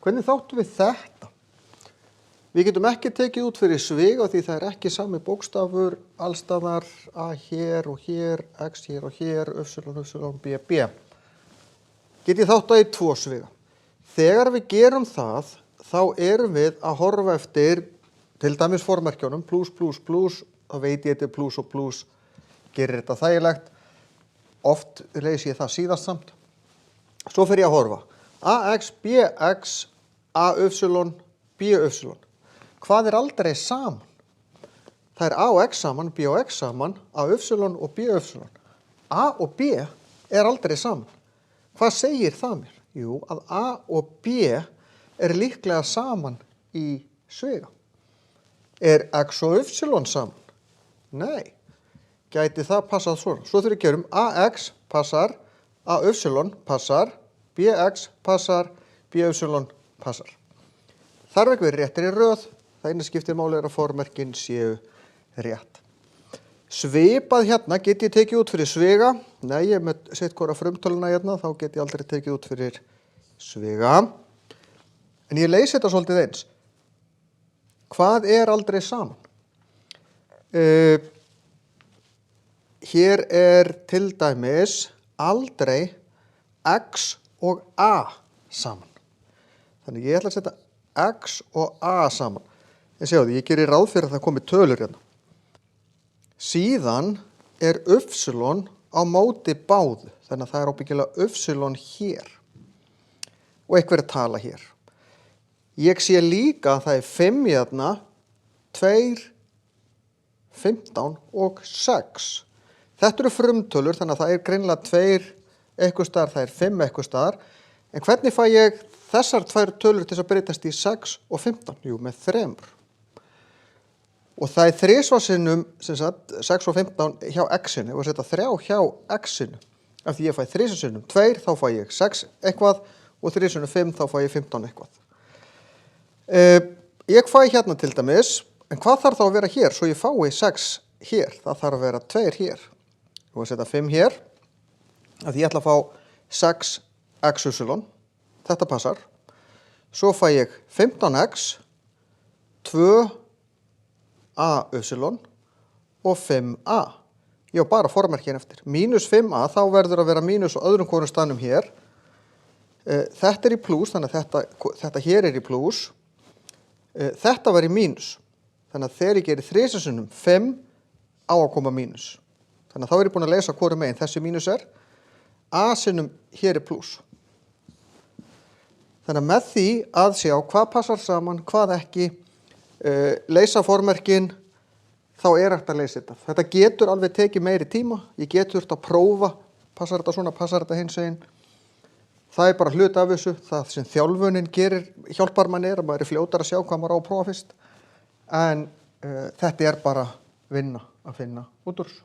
Hvernig þáttum við þetta? Við getum ekki tekið út fyrir svig af því það er ekki sami bókstafur allstaðar A hér og hér, X hér og hér, Y, B, B. Get ég þáttað í 2 sviga. Þegar við gerum það, þá erum við að horfa eftir til dæmis formerkjunum, plus, plus, plus, þá veit ég þetta plus og plus, gerir þetta þægilegt. Oft leysi ég það síðast samt. Svo fer ég að horfa. AX, BX, AY, BY. Hvað er aldrei saman? Það er A og X saman, B og X saman, AY og BY. A og B er aldrei saman. Hvað segir það mér? Jú, að A og B er líklega saman í sviga. Er X og Y saman? Nei. Gæti það passað svona. Svo þegar við gerum AX passar, AY passar, BX passar, BY passar. Þarf ekki verið réttir í röð. Það eina skiptið máli er að formerkin séu rétt. Svipað hérna get ég tekið út fyrir sviga. Nei, ég er með sitt hvora frumtöluna hérna, þá get ég aldrei tekið út fyrir sviga. En ég leysi þetta svolítið eins. Hvað er aldrei saman? Hér er til dæmis aldrei X og A saman. Þannig ég ætla að setja X og A saman. En sjáðu, ég gerir ráð fyrir að það komi tölur hérna. Síðan er Y á móti báðu. Þannig að það er ábyggilega Y hér. Og einhver tala hér. Ég sé líka að það er 5 hérna, 2, 15 og 6. Þetta eru frumtölur, þannig að það er greinilega 2 eitthvað staðar, það er 5 eitthvað staðar. En hvernig fæ ég þessar 2 tölur til að breytast í 6 og 15? Jú, með 3. Og það er 3 sinnum, 6 og 15 hjá x-inu. Ef ég setja 3 hjá x-inu, af því ég fæ 3 sinnum 2, þá fæ ég 6 eitthvað og 3 sinnum 5, þá fæ ég 15 eitthvað. Ég fæ hérna til dæmis, en hvað þarf þá að vera hér svo ég fái 6 hér? Það þarf að vera 2 hér. Og að setja 5 hér, af því ég ætla að fá 6 XY, þetta passar. Svo fæ ég 15x, 2 AY og 5a. Ég á bara formerkin eftir. Mínus 5a, þá verður að vera mínus á öðrum hvorum staðnum hér. Þetta er í plús, þannig að þetta hér er í plús. Þetta var í mínus. Þannig að þegar ég gerir 3 sinnum 5 á að koma mínus. Þannig að þá er ég búin að leysa hvorum megin þessi mínus er. A sinnum hér er plús. Þannig að með því að sjá hvað passar saman, hvað ekki, leysa formerkin, þá er hægt að leysa þetta. Þetta getur alveg tekið meiri tíma. Ég getur þurft að prófa, passar þetta svona, passar þetta hinsegin. Það er bara hluti af þessu. Það sem þjálfunin gerir, hjálpar manni að maður er fljótar að sjá hvað maður á að prófa fyrst. En þetta er bara vinna að finna út úr þessu.